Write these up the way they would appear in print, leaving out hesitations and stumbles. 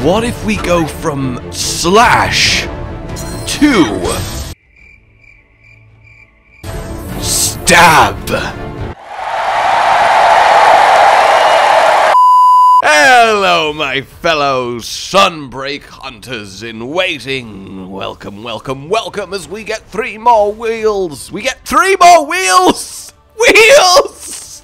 what if we go from slash to stab? Hello, my fellow Sunbreak hunters in waiting. Welcome, welcome, welcome as we get 3 more wheels. We get 3 more wheels! Wheels!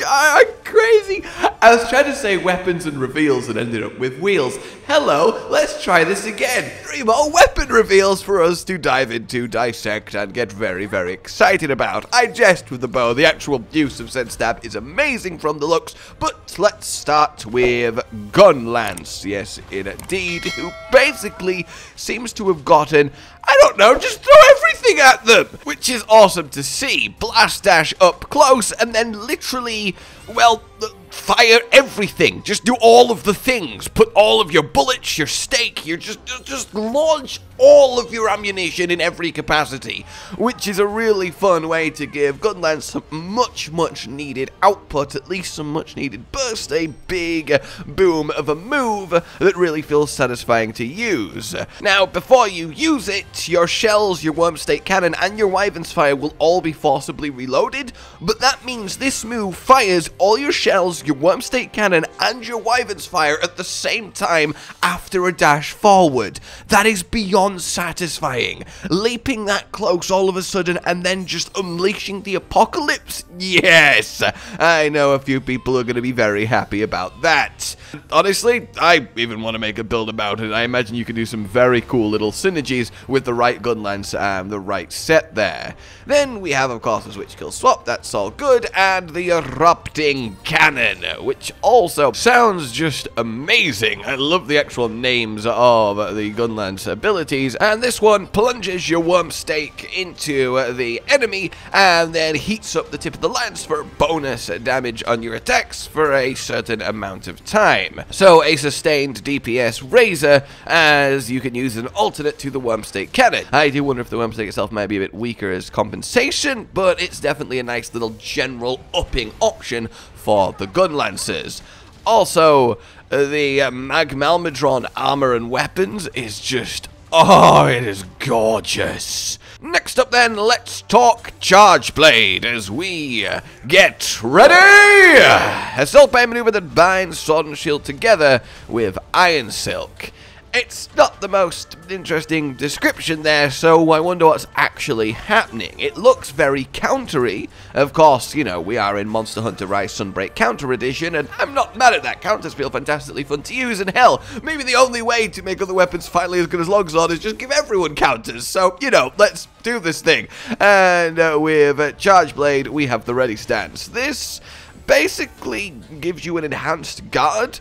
I'm crazy. I was trying to say weapons and reveals and ended up with wheels. Hello, let's try this again. 3 more weapon reveals for us to dive into, dissect, and get very, very excited about. I jest with the bow. The actual use of said stab is amazing from the looks, but let's start with Gunlance. Yes, indeed, who basically seems to have gotten, I don't know, just throw everything at them, which is awesome to see. Blast dash up close and then literally, well, fire everything. Just do all of the things. Put all of your bullets, your stake, just launch all of your ammunition in every capacity, which is a really fun way to give Gunlance some much needed output, at least some much needed burst, a big boom of a move that really feels satisfying to use. Now, before you use it, your shells, your worm stake cannon, and your wyvern's fire will all be forcibly reloaded, but that means this move fires all your shells, your worm stake cannon, and your wyvern's fire at the same time after a dash forward. That is beyond satisfying. Leaping that close all of a sudden and then just unleashing the apocalypse? Yes! I know a few people are going to be very happy about that. Honestly, I even want to make a build about it. I imagine you can do some very cool little synergies with the right Gunlance and the right set there. Then we have, of course, the Switch Skills swap. That's all good. And the Erupting Cannon, which also sounds just amazing. I love the actual names of the Gunlance abilities. And this one plunges your worm stake into the enemy and then heats up the tip of the lance for bonus damage on your attacks for a certain amount of time. So a sustained DPS raiser, as you can use an alternate to the worm stake cannon. I do wonder if the worm stake itself might be a bit weaker as compensation, but it's definitely a nice little general upping option for the Gunlances. Also, the Magma Almudron armor and weapons is just, oh, it is gorgeous. Next up then, let's talk Charge Blade as we get ready! A silkbind maneuver that binds sword and shield together with iron silk. It's not the most interesting description there, so I wonder what's actually happening. It looks very countery. Of course, you know, we are in Monster Hunter Rise Sunbreak Counter Edition, and I'm not mad at that. Counters feel fantastically fun to use, and hell, maybe the only way to make other weapons finally as good as longsword is just give everyone counters. So, you know, let's do this thing. And with Charge Blade, we have the Ready Stance. This basically gives you an enhanced guard.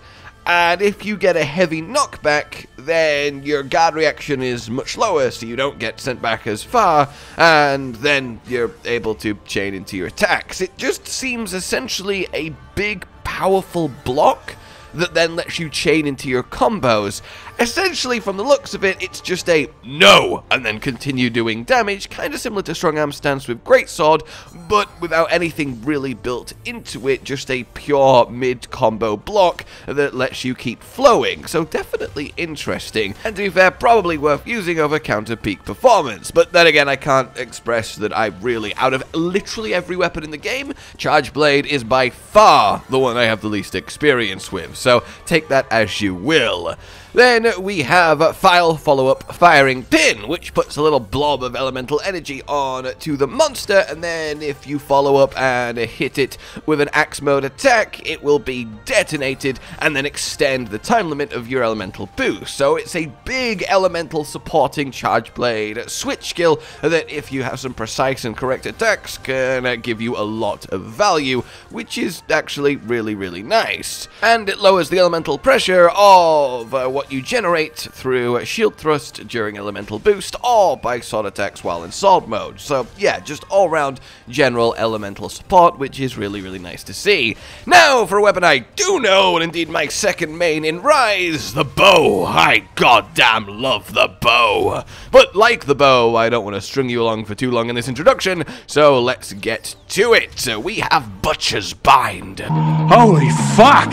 And if you get a heavy knockback, then your guard reaction is much lower, so you don't get sent back as far, and then you're able to chain into your attacks. It just seems essentially a big, powerful block that then lets you chain into your combos. Essentially, from the looks of it, it's just a no, and then continue doing damage, kind of similar to Strong Arm Stance with Greatsword, but without anything really built into it, just a pure mid-combo block that lets you keep flowing, so definitely interesting, and to be fair, probably worth using over counter-peak performance, but then again, I can't express that I really, out of literally every weapon in the game, Charge Blade is by far the one I have the least experience with, so take that as you will. Then we have File Follow-Up Firing Pin, which puts a little blob of elemental energy on to the monster, and then if you follow up and hit it with an axe mode attack, it will be detonated and then extend the time limit of your elemental boost. So it's a big elemental supporting Charge Blade switch skill that, if you have some precise and correct attacks, can give you a lot of value, which is actually really nice. And it lowers the elemental pressure of what you generate through shield thrust during elemental boost or by sword attacks while in sword mode. So yeah, just all round general elemental support, which is really nice to see. Now for a weapon I do know, and indeed my second main in Rise, the bow. I goddamn love the bow. But like the bow, I don't want to string you along for too long in this introduction, so let's get to it. We have Butcher's Bind. Holy fuck!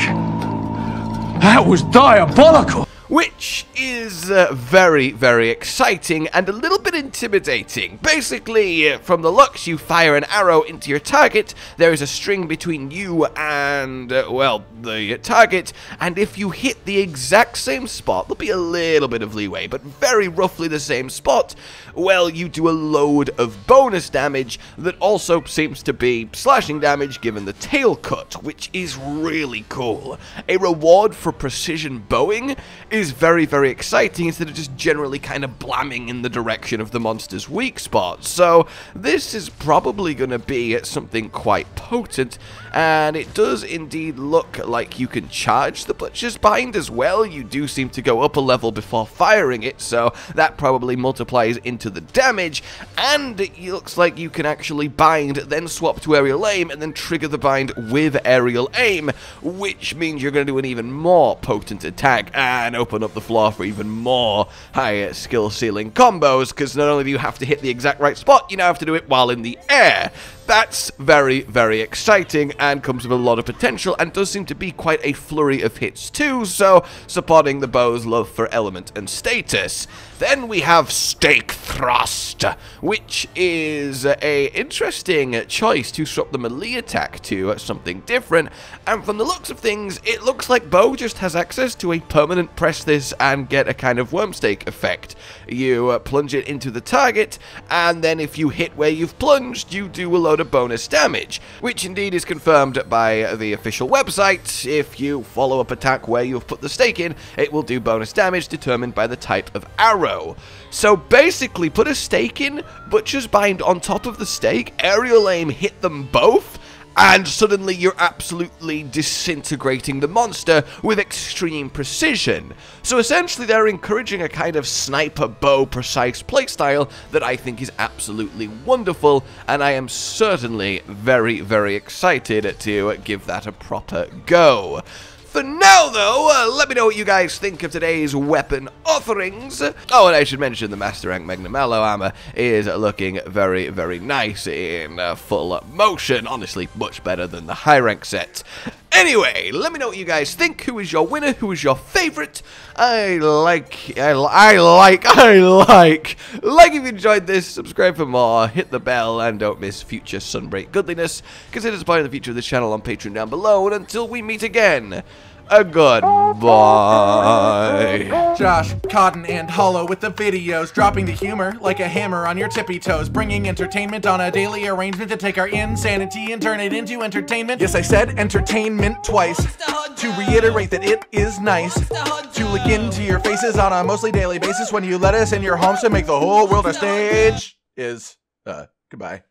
That was diabolical! which is very, very exciting and a little bit intimidating. Basically, from the looks, you fire an arrow into your target, there is a string between you and, well, the target, and if you hit the exact same spot, there'll be a little bit of leeway, but very roughly the same spot, well, you do a load of bonus damage that also seems to be slashing damage given the tail cut, which is really cool. A reward for precision bowing is very, very exciting instead of just generally kind of blamming in the direction of the monster's weak spot. So this is probably going to be something quite potent, and it does indeed look like you can charge the Butcher's Bind as well. You do seem to go up a level before firing it, so that probably multiplies into the damage, and it looks like you can actually bind, then swap to aerial aim, and then trigger the bind with aerial aim, which means you're going to do an even more potent attack and open up the floor for even more higher skill ceiling combos, because not only do you have to hit the exact right spot, you now have to do it while in the air. That's very, very exciting and comes with a lot of potential and does seem to be quite a flurry of hits too, so supporting the bow's love for element and status. Then we have Stake Thrust, which is a interesting choice to swap the melee attack to something different, and from the looks of things, it looks like Bow just has access to a permanent press this and get a kind of wormstake effect. You plunge it into the target, and then if you hit where you've plunged, you do a load of bonus damage, which indeed is confirmed by the official website. If you follow up attack where you've put the stake in, it will do bonus damage determined by the type of arrow. So basically, put a stake in, Butcher's Bind on top of the stake, aerial aim, hit them both, and suddenly you're absolutely disintegrating the monster with extreme precision. So essentially they're encouraging a kind of sniper bow precise playstyle that I think is absolutely wonderful, and I am certainly very, very excited to give that a proper go. For now, though, let me know what you guys think of today's weapon offerings. Oh, and I should mention the Master Rank Magna Mallow armor is looking very, very nice in full motion. Honestly, much better than the high rank set. Anyway, let me know what you guys think. Who is your winner? Who is your favorite? Like if you enjoyed this, subscribe for more, hit the bell, and don't miss future Sunbreak goodliness. Consider supporting the future of this channel on Patreon down below, and until we meet again, a goodbye. Josh, Cotton, and Hollow with the videos, dropping the humor like a hammer on your tippy toes, bringing entertainment on a daily arrangement to take our insanity and turn it into entertainment. Yes, I said entertainment twice, to reiterate that it is nice to look into your faces on a mostly daily basis when you let us in your homes to make the whole world a stage. Goodbye.